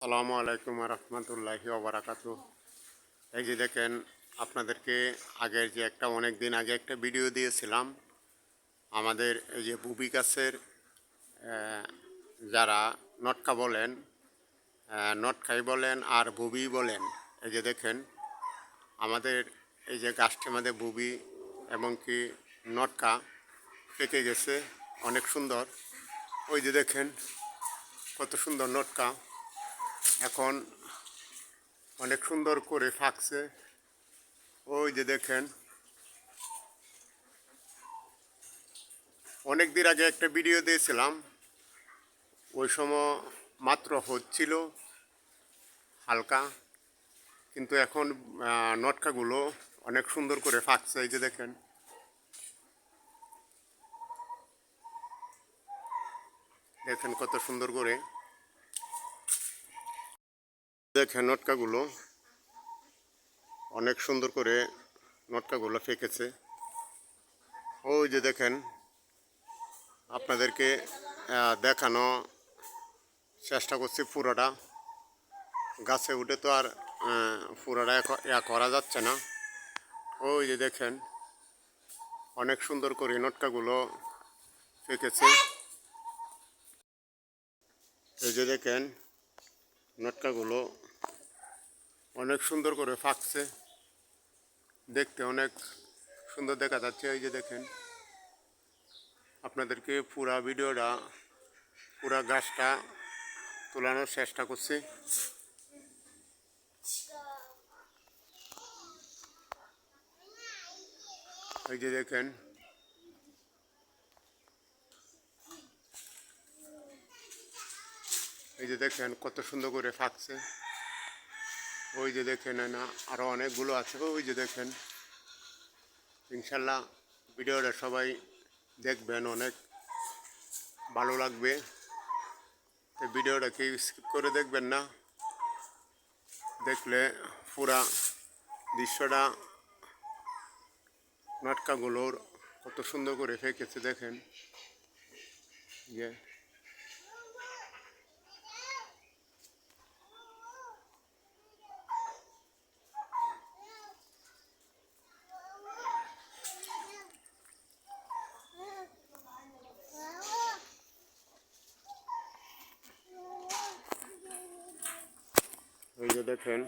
আসসালামু আলাইকুম রহমতুল্লাহি ওবারাকাতু। এই যে দেখেন, আপনাদেরকে আগের যে অনেক দিন আগে একটা ভিডিও দিয়েছিলাম আমাদের এই যে বুবি গাছের যারা নটকা বলেন, নটকাই বলেন আর বুবি বলেন। এই যে দেখেন আমাদের এই যে গাছটির মধ্যে বুবি এবং কি নটকা পেকে গেছে, অনেক সুন্দর। ওই যে দেখেন কত সুন্দর নটকা, এখন অনেক সুন্দর করে ফাঁকছে। ওই যে দেখেন, অনেক দিন আগে একটা ভিডিও দিয়েছিলাম, ওই সময় মাত্র হচ্ছিল হালকা, কিন্তু এখন নটকাগুলো অনেক সুন্দর করে ফাঁকছে। এই যে দেখেন, দেখেন কত সুন্দর করে দেখেন নটকাগুলো, অনেক সুন্দর করে নটকাগুলো ফেঁকেছে। ওই যে দেখেন, আপনাদেরকে দেখানো চেষ্টা করছি পুরোটা। গাছে উঠে তো আর পুরোটা করা যাচ্ছে না। ওই যে দেখেন অনেক সুন্দর করে নটকাগুলো ফেঁকেছে। এই যে দেখেন নটকাগুলো অনেক সুন্দর করে ফাঁকছে, দেখতে অনেক সুন্দর দেখা যাচ্ছে। এই যে দেখেন, আপনাদেরকে পুরা ভিডিওটা, পুরা গাছটা তোলানোর চেষ্টা করছি। এই যে দেখেন, এই যে দেখেন কত সুন্দর করে ফাঁকছে। ওই যে দেখেন না, আরও অনেকগুলো আছে। ওই যে দেখেন, ইনশাল্লাহ ভিডিওটা সবাই দেখবেন, অনেক ভালো লাগবে। তো ভিডিওটা কেউ স্কিপ করে দেখবেন না, দেখলে পুরা দৃশ্যটা নটকাগুলোর কত সুন্দর করে ফেঁকেছে। দেখেন যে এই যে দেখেন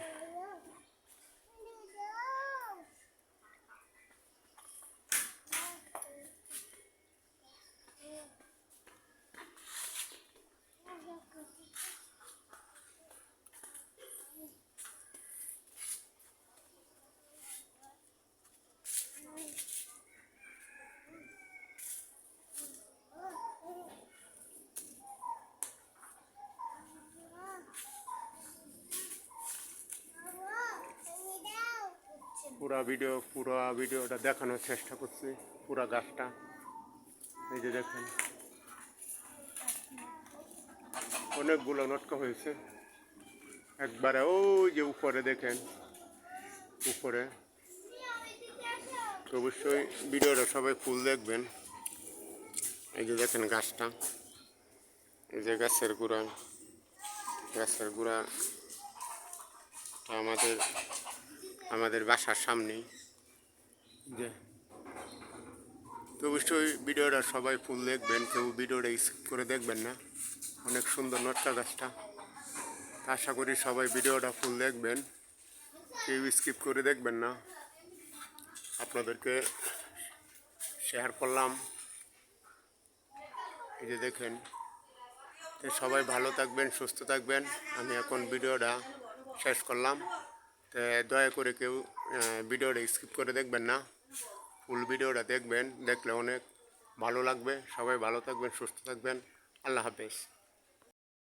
পুরা ভিডিওটা দেখানোর চেষ্টা করছি, পুরা গাছটা। এই যে দেখেন অনেকগুলো নটকা হয়েছে একবারে। ওই যে উপরে দেখেন, উপরে তো অবশ্যই ভিডিওটা সবাই ফুল দেখবেন। এই যে দেখেন গাছটা, এই যে গাছের গোড়া আমাদের বাসার সামনেই। যে তো অবশ্যই ভিডিওটা সবাই ফুল দেখবেন, কেউ ভিডিওটা স্কিপ করে দেখবেন না। অনেক সুন্দর নটকা গাছটা, আশা করি সবাই ভিডিওটা ফুল দেখবেন, কেউ স্কিপ করে দেখবেন না। আপনাদেরকে শেয়ার করলাম। এই যে দেখেন, তো সবাই ভালো থাকবেন, সুস্থ থাকবেন। আমি এখন ভিডিওটা শেষ করলাম। তো দয়া করে কেউ ভিডিওটা স্কিপ করে দেখবেন না, ফুল ভিডিওটা দেখবেন, দেখলে অনেক ভালো লাগবে। সবাই ভালো থাকবেন, সুস্থ থাকবেন। আল্লাহ হাফেজ।